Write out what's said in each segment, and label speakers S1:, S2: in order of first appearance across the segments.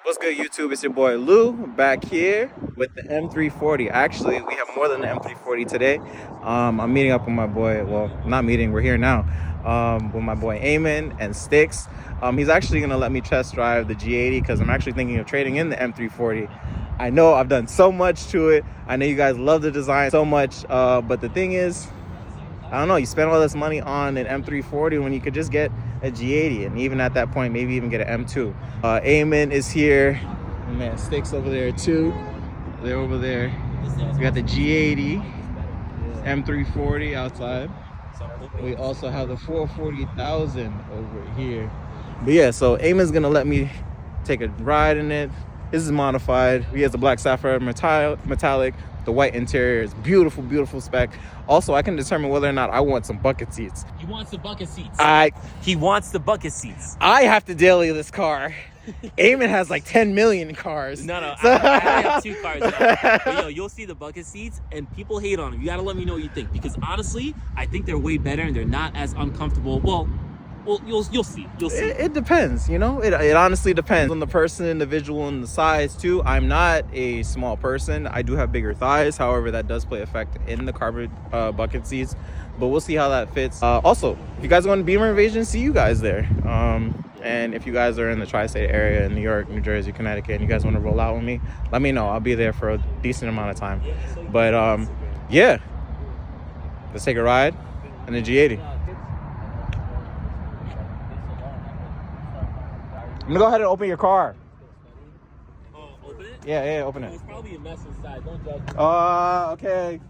S1: What's good, YouTube? It's your boy Lou back here with the M340. Actually, we have more than the M340 today. I'm meeting up with my boy. Well, not meeting. We're here now with my boy Eamon and Sticks. He's actually gonna let me test drive the G80 because I'm actually thinking of trading in the M340. I know I've done so much to it. I know you guys love the design so much, but the thing is, I don't know, you spend all this money on an M340 when you could just get a G80, and even at that point, maybe even get an M2. Eamon is here. Man, Sticks over there too. They're over there. We got the G80, M340 outside. We also have the 440,000 over here. But yeah, so Eamon's gonna let me take a ride in it. This is modified. He has a black sapphire metallic. The white interior is beautiful, beautiful spec. Also, I can determine whether or not I want some bucket seats.
S2: He wants the bucket seats.
S3: He wants the bucket seats.
S1: I have to daily this car. Eamon has like 10 million cars.
S3: No, so. I have 2 cars now. But yo, you'll see the bucket seats, and people hate on them. You gotta let me know what you think, because honestly, I think they're way better and they're not as uncomfortable. Well, you'll see. You'll see.
S1: It depends, you know. It honestly depends on the person, individual, and the size too. I'm not a small person. I do have bigger thighs. However, that does play effect in the carbon bucket seats. But we'll see how that fits. Also, if you guys want to Beamer Invasion, see you guys there. And if you guys are in the tri-state area in New York, New Jersey, Connecticut, and you guys want to roll out with me, let me know. I'll be there for a decent amount of time. But yeah, let's take a ride in the G80. I'm gonna go ahead and open your car.
S3: Oh, open it?
S1: Yeah, open it.
S3: It's probably a mess inside. Don't judge me.
S1: Okay.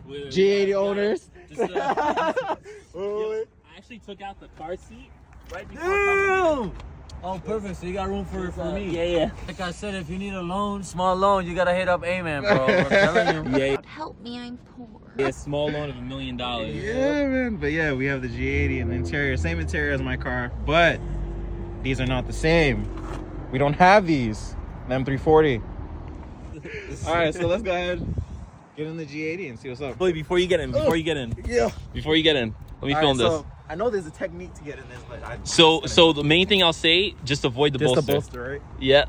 S1: G80 owners.
S3: I actually took out the car seat right before coming.
S2: Oh, perfect. So you got room for me.
S3: Yeah.
S2: Like I said, if you need a loan, small loan, you gotta hit up Amen, bro. I'm telling you.
S3: Yeah.
S4: Help me, I'm poor.
S3: A small loan of $1 million.
S1: Yeah, man. But yeah, we have the G80 and the interior, same interior as my car, but these are not the same. We don't have these. The M340. All right, so let's go ahead, get in the G80 and see what's up.
S3: Wait, before you get in,
S1: Yeah.
S3: Before you get in, let me
S1: All
S3: film
S1: right,
S3: this.
S1: so I know there's a technique to get in this, but
S3: So the main thing I'll say, just avoid the
S1: just
S3: bolster.
S1: the bolster, right?
S3: Yeah.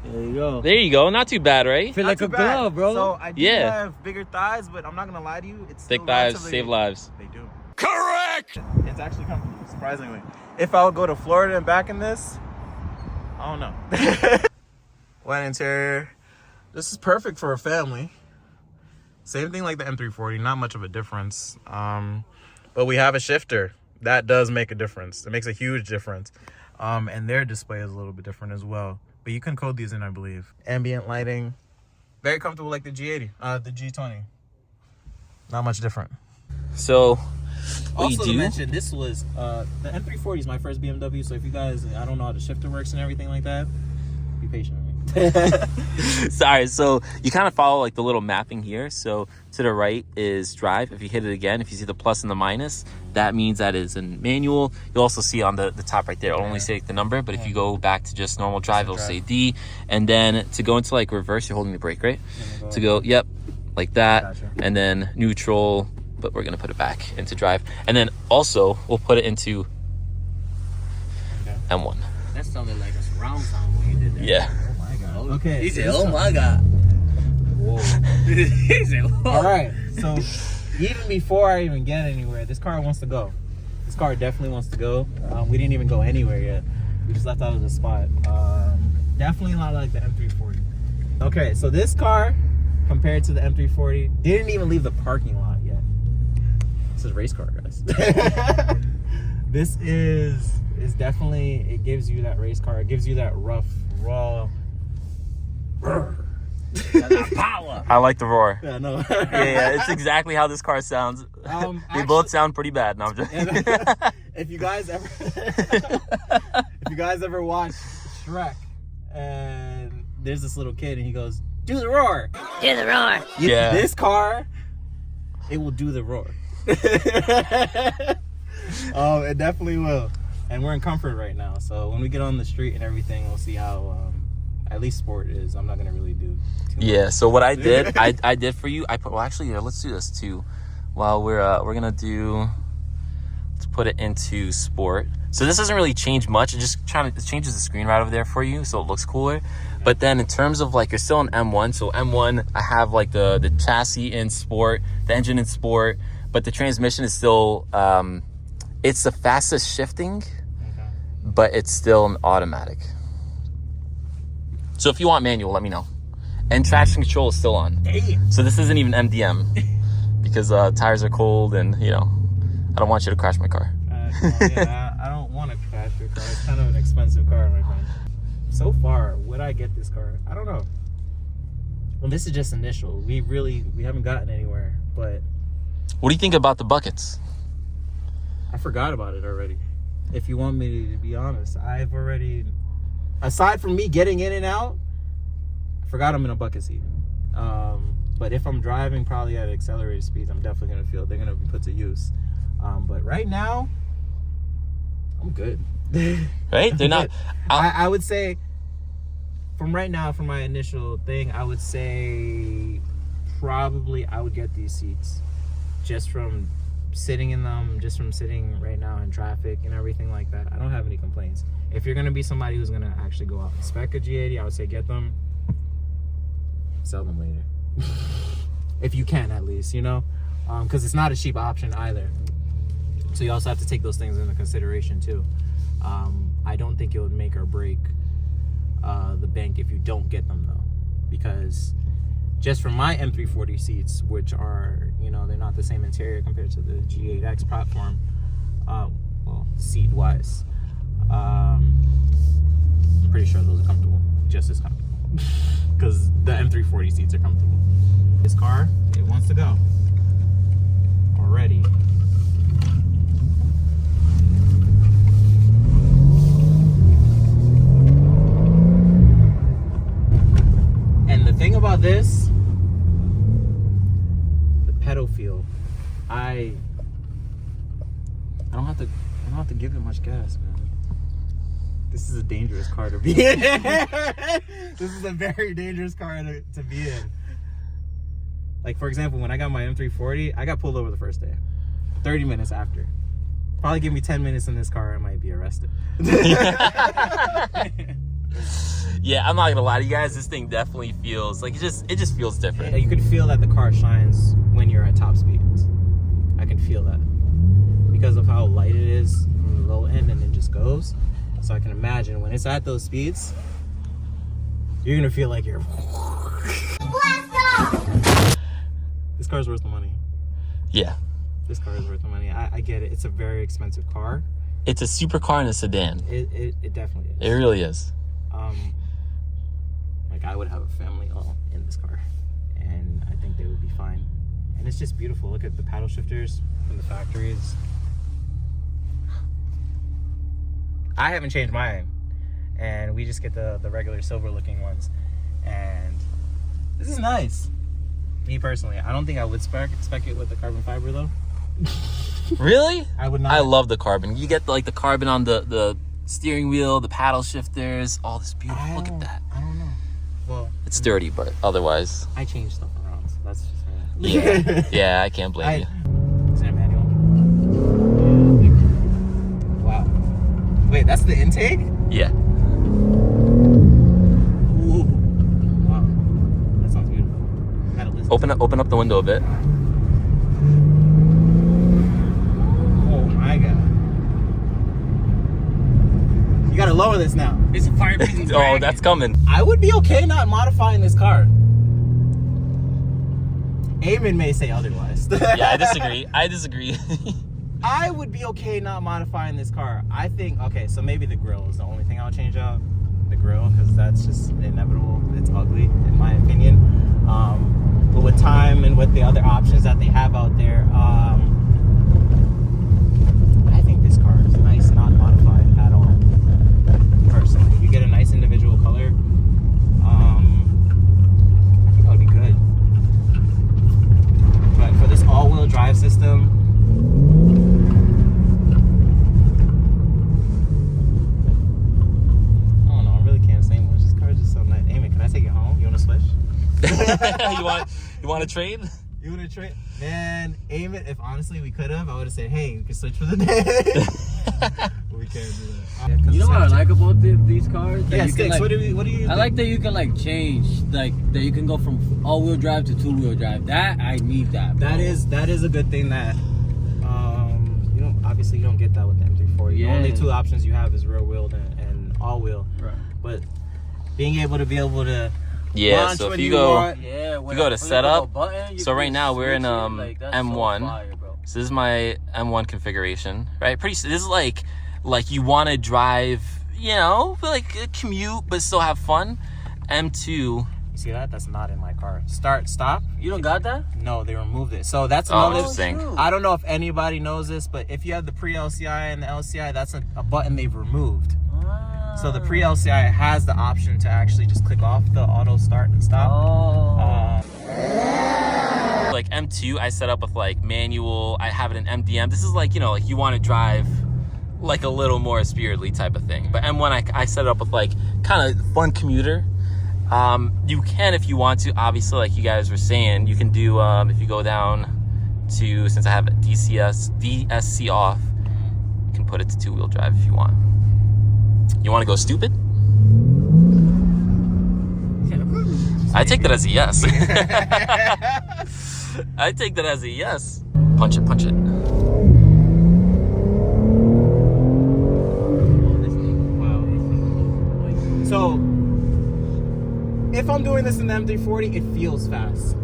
S2: There you go.
S3: There you go. Not too bad, right?
S2: Feel like
S1: Not
S2: a
S1: too bad.
S2: glove, bro.
S1: So I do
S3: Yeah.
S1: have bigger thighs, but I'm not gonna lie to you. It's
S3: Thick
S1: still
S3: thighs
S1: relatively-
S3: save lives.
S1: They do.
S3: Correct.
S1: It's actually comfortable, surprisingly. If I would go to Florida and back in this, I don't know. White interior. This is perfect for a family. Same thing like the M340, not much of a difference. But we have a shifter. That does make a difference. It makes a huge difference. And their display is a little bit different as well. But you can code these in, I believe. Ambient lighting. Very comfortable like the G80, the G20. Not much different.
S3: So
S1: Also to mention, this was the M340 is my first BMW, so if you guys, I don't know how the shifter works and everything like that, be patient with me.
S3: Sorry, so you kind of follow like the little mapping here. So to the right is drive. If you hit it again, if you see the plus and the minus, that means that is in manual. You'll also see on the top right there, it'll only say like, the number, but if you go back to just normal drive, it'll say D. And then to go into like reverse, you're holding the brake, right? To go, yep, like that.
S1: Gotcha.
S3: And then neutral, but we're gonna put it back into drive. And then also we'll put it into M1.
S2: That sounded like a surround sound when you did that.
S3: Yeah.
S1: Oh my god. Okay.
S2: He said, oh my god.
S1: Whoa.
S2: He said, whoa.
S1: All right. So even before I even get anywhere, this car wants to go. This car definitely wants to go. We didn't even go anywhere yet. We just left out of the spot. Definitely not like the M340. Okay, so this car compared to the M340 didn't even leave the parking lot yet. This is a race car, guys. This is definitely, it gives you that race car. It gives you that rough, raw.
S2: Power.
S3: I like the roar.
S1: Yeah, no.
S3: Yeah, it's exactly how this car sounds. They both sound pretty bad. No, I'm just.
S1: If you guys ever watch Shrek, and there's this little kid, and he goes, "Do the roar."
S4: Do the roar.
S3: Yeah.
S1: This car, it will do the roar. Oh, it definitely will. And we're in comfort right now, so when we get on the street and everything, we'll see how at least sport is. I'm not gonna really do too much.
S3: Yeah. So what I did, I did for you. I put. Well, actually, yeah, let's do this too. While we're gonna do. Let's put it into sport. So this doesn't really change much. It just changes the screen right over there for you, so it looks cooler. But then in terms of like, you're still in M1. So M1, I have like the chassis in sport, the engine in sport, but the transmission is still, it's the fastest shifting, but it's still an automatic. So if you want manual, let me know. And traction control is still on. So this isn't even MDM because tires are cold and, you know, I don't want you to crash my car.
S1: Yeah, I don't want to crash your car. It's kind of an expensive car, my friend. So far, would I get this car? I don't know. Well, this is just initial. We haven't gotten anywhere, but...
S3: What do you think about the buckets?
S1: I forgot about it already. If you want me to be honest, I've already... Aside from me getting in and out, I forgot I'm in a bucket seat. But if I'm driving probably at accelerated speeds, I'm definitely going to feel they're going to be put to use. But right now, I'm good.
S3: Right? They're not...
S1: I would say, from right now, from my initial thing, I would say probably I would get these seats. Just from sitting in them, just from sitting right now in traffic and everything like that. I don't have any complaints. If you're going to be somebody who's going to actually go out and spec a G80, I would say get them, sell them later. If you can, at least, you know? Because it's not a cheap option either. So you also have to take those things into consideration too. I don't think it would make or break the bank if you don't get them though, because just from my M340 seats, which are, you know, they're not the same interior compared to the G8X platform, well, seat wise, I'm pretty sure those are comfortable, just as comfortable, because the M340 seats are comfortable. This car, it wants to go already. And the thing about this, the pedal feel, I don't have to give it much gas, man. This is a dangerous car to be in. This is a very dangerous car to be in. Like, for example, when I got my M340, I got pulled over the first day. 30 minutes after. Probably give me 10 minutes in this car, I might be arrested.
S3: Yeah, I'm not gonna lie to you guys. This thing definitely feels like it just feels different.
S1: Yeah, you can feel that the car shines when you're at top speeds. I can feel that because of how light it is from the low end, and it just goes. So I can imagine when it's at those speeds, you're gonna feel like you're. This car's worth the money.
S3: Yeah.
S1: This car is worth the money. I get it. It's a very expensive car.
S3: It's a supercar and a sedan.
S1: It definitely is.
S3: It really is.
S1: Like, I would have a family all in this car, and I think they would be fine. And it's just beautiful. Look at the paddle shifters from the factories. I haven't changed mine, and we just get the regular silver looking ones, and this is nice. Me personally, I don't think I would spec it with the carbon fiber though.
S3: Really?
S1: I would not.
S3: I love the carbon. You get the carbon on the steering wheel, the paddle shifters, all this beautiful. Look at that.
S1: I don't know. Well,
S3: It's dirty, but otherwise.
S1: I change stuff around, so that's just
S3: Yeah. Yeah, I can't blame you.
S1: Is that manual? Wow. Wait, that's the intake?
S3: Yeah.
S1: Ooh. Wow. That sounds beautiful. Gotta listen.
S3: Open up the window a bit.
S1: Oh my god. You gotta lower this now.
S2: It's a fire breathing
S3: Oh,
S2: dragon.
S3: that's coming.
S1: I would be okay not modifying this car. Eamon may say otherwise.
S3: Yeah, I disagree.
S1: I would be okay not modifying this car. I think, okay, so maybe the grille is the only thing I'll change out. The grille, because that's just inevitable. It's ugly, in my opinion. But with time and with the other options that they have out there, I think this car is nice, not modified at all. Personally, you get a nice individual color. I think that would be good. But for this all-wheel drive system, I don't know. I really can't say much. This car is just so nice. Amy, can I take it home? You want to switch?
S3: you want to trade?
S1: You would have trade, man. Aim it. If honestly we could have, I would have said, "Hey, we can switch for the day." We can't do that.
S2: You know what I like about these cars?
S1: Yeah,
S2: you
S1: Sticks.
S2: Like,
S1: what do you?
S2: I like that you can like change, like that you can go from all-wheel drive to two-wheel drive. That I need that. Bro.
S1: That is a good thing that you know. Obviously, you don't get that with the M340.
S2: Yeah.
S1: The only two options you have is rear wheel and all wheel.
S2: Right.
S1: But being able to
S3: Yeah,
S1: launch
S3: so if
S1: when
S3: you go,
S1: want.
S3: you go to setup. So right now we're in M1.
S2: So fire,
S3: so this is my M1 configuration, right? This is like you want to drive, you know, like a commute but still have fun. M2.
S1: You see that? That's not in my car. Start, stop.
S2: You don't got that?
S1: No, they removed it. So that's
S3: Oh,
S1: another.
S3: interesting.
S1: I don't know if anybody knows this, but if you have the pre-LCI and the LCI, that's a button they've removed. So the pre-LCI has the option to actually just click off the auto start and stop.
S3: Like M2, I set up with like manual. I have it in MDM. This is like, you know, like you want to drive like a little more spiritedly type of thing. But M1, I set it up with like kind of fun commuter. You can, if you want to, obviously, like you guys were saying, you can do, if you go down to, since I have DSC off, you can put it to two-wheel drive if you want. You want to go stupid? I take that as a yes. I take that as a yes. Punch it, punch it.
S1: So if I'm doing this in the M340, it feels fast.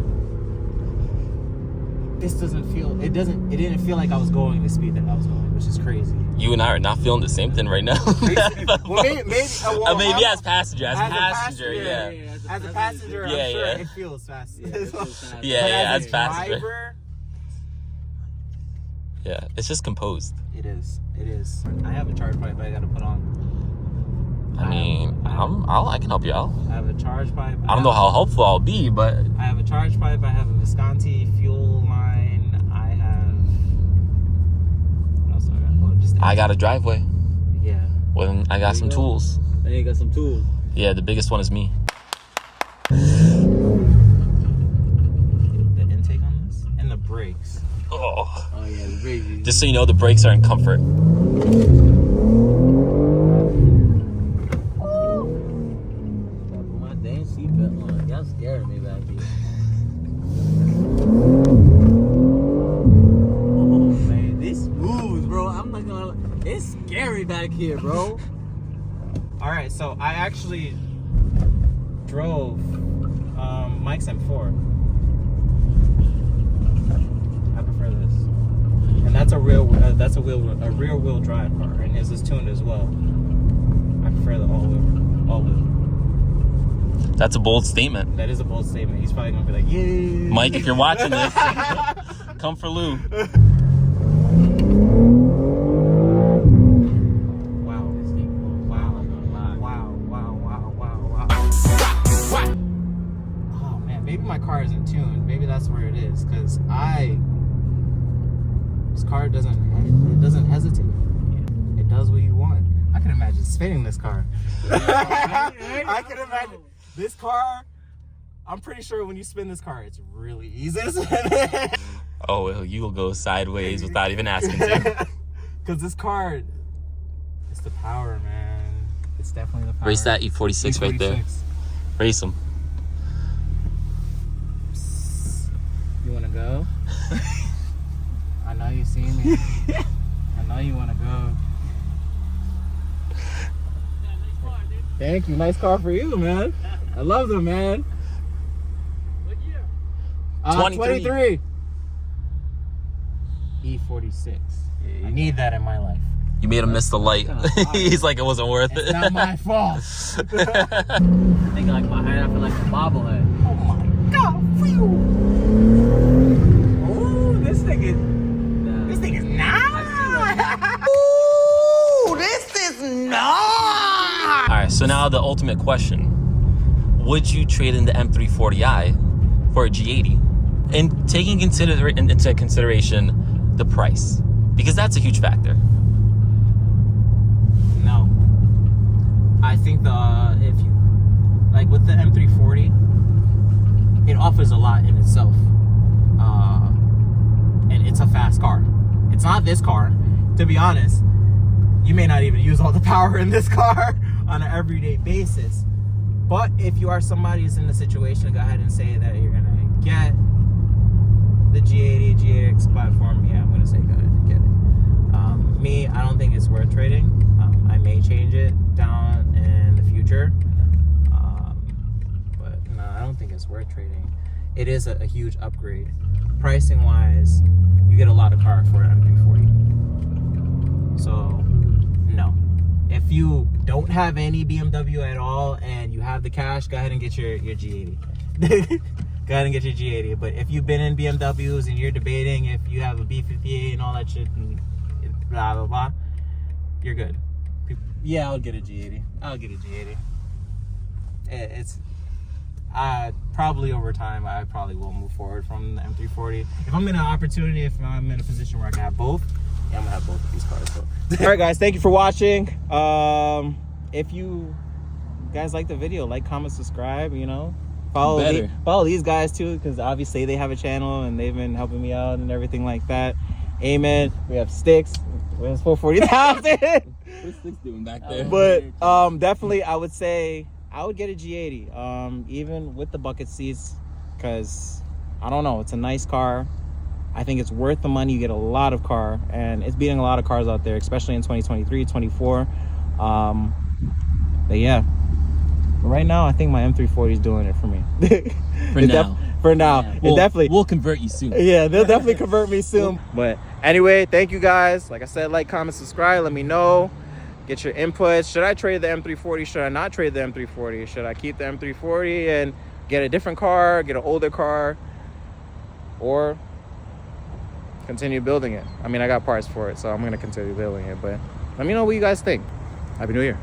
S1: This doesn't feel. It didn't feel like I was going the speed that I was going, which is crazy.
S3: You and I are not feeling the same thing right now.
S1: Well,
S3: maybe as passenger, yeah.
S1: As a passenger,
S3: Yeah,
S1: I'm sure
S3: yeah.
S1: it feels fast.
S3: Yeah,
S1: But
S3: as passenger.
S1: driver,
S3: Yeah, it's just composed.
S1: it is. I have a charge pipe I gotta put on.
S3: I mean, I can help you out.
S1: I have a charge pipe.
S3: I don't know how helpful I'll be, but
S1: I have a charge pipe. I have a Visconti fuel line. I have. What else do I got? Oh, just
S3: I got a driveway.
S1: Yeah.
S3: When I got some tools.
S2: Then you got some tools.
S3: Yeah, the biggest one is me.
S1: The intake on this and the brakes.
S3: Oh.
S2: Oh yeah, the brakes.
S3: Just so you know, the brakes are in comfort.
S2: Put my dang seatbelt on. Y'all scaring me back here. Oh man, this moves, bro. I'm not gonna. It's scary back here, bro.
S1: All right, so I actually drove Mike's M4. I prefer this, and that's a rear wheel drive car, and his is tuned as well. I prefer the all wheel.
S3: That's a bold statement.
S1: That is a bold statement. He's probably gonna be like, yeah.
S3: Mike, if you're watching this, come for Lou.
S1: Oh man, maybe my car isn't tuned. Maybe that's where it is, because this car doesn't hesitate. It does what you want. I can imagine spinning this car. I can imagine this car. I'm pretty sure when you spin this car, it's really easy to spin it.
S3: Oh, well, you'll go sideways without even asking to.
S1: Because this car, it's the power, man. It's definitely the power.
S3: Race that E46 right there. Race him.
S1: You want to go? I know you see me. I know you want to go. Thank you. Nice car for you, man. I love them, man.
S2: What year?
S1: 23. E46. I need that in my life.
S3: You made him miss the light. He's like, it wasn't worth
S1: It's
S3: it.
S1: not my fault.
S2: I think like my head, I feel like a bobblehead.
S1: Oh my God. Oh, this thing is nice. Ooh, this is nice.
S3: All right, so now the ultimate question. Would you trade in the M340i for a G80? And taking into consideration the price, because that's a huge factor.
S1: No. I think if you, like with the M340, it offers a lot in itself. and it's a fast car. It's not this car, to be honest. You may not even use all the power in this car on an everyday basis. But if you are somebody who's in the situation, go ahead and say that you're gonna get the G80, GX platform. Yeah, I'm gonna say go ahead and get it. Me, I don't think it's worth trading. I may change it down in the future. But no, I don't think it's worth trading. It is a huge upgrade. Pricing wise, you get a lot of car for an M340. So, no. If you don't have any BMW at all and you have the cash, go ahead and get your G80. Go ahead and get your G80. But if you've been in BMWs and you're debating if you have a B58 and all that shit and blah, blah, blah, you're good. Yeah, I'll get a G80. I'll get a G80. It's... probably over time, I probably will move forward from the M340. If I'm in an opportunity, if I'm in a position where I can have both, yeah, I'm gonna have both of these cars. So. All right, guys, thank you for watching. If you guys like the video, like, comment, subscribe. You know, follow these guys too, because obviously they have a channel and they've been helping me out and everything like that. Amen. We have Sticks. We have 440,000.
S3: What's Sticks doing back there?
S1: But definitely, I would say. I would get a G80, even with the bucket seats, because, I don't know, it's a nice car. I think it's worth the money. You get a lot of car, and it's beating a lot of cars out there, especially in 2023, 24. But yeah, right now, I think my M340 is doing it for me. For now.
S3: Yeah. We'll convert you soon.
S1: Yeah, they'll definitely convert me soon. But anyway, thank you guys. Like I said, like, comment, subscribe. Let me know. Get your inputs. Should I trade the M340? Should I not trade the M340? Should I keep the M340 and get a different car, get an older car, or continue building it? I mean, I got parts for it, so I'm going to continue building it. But let me know what you guys think. Happy New Year.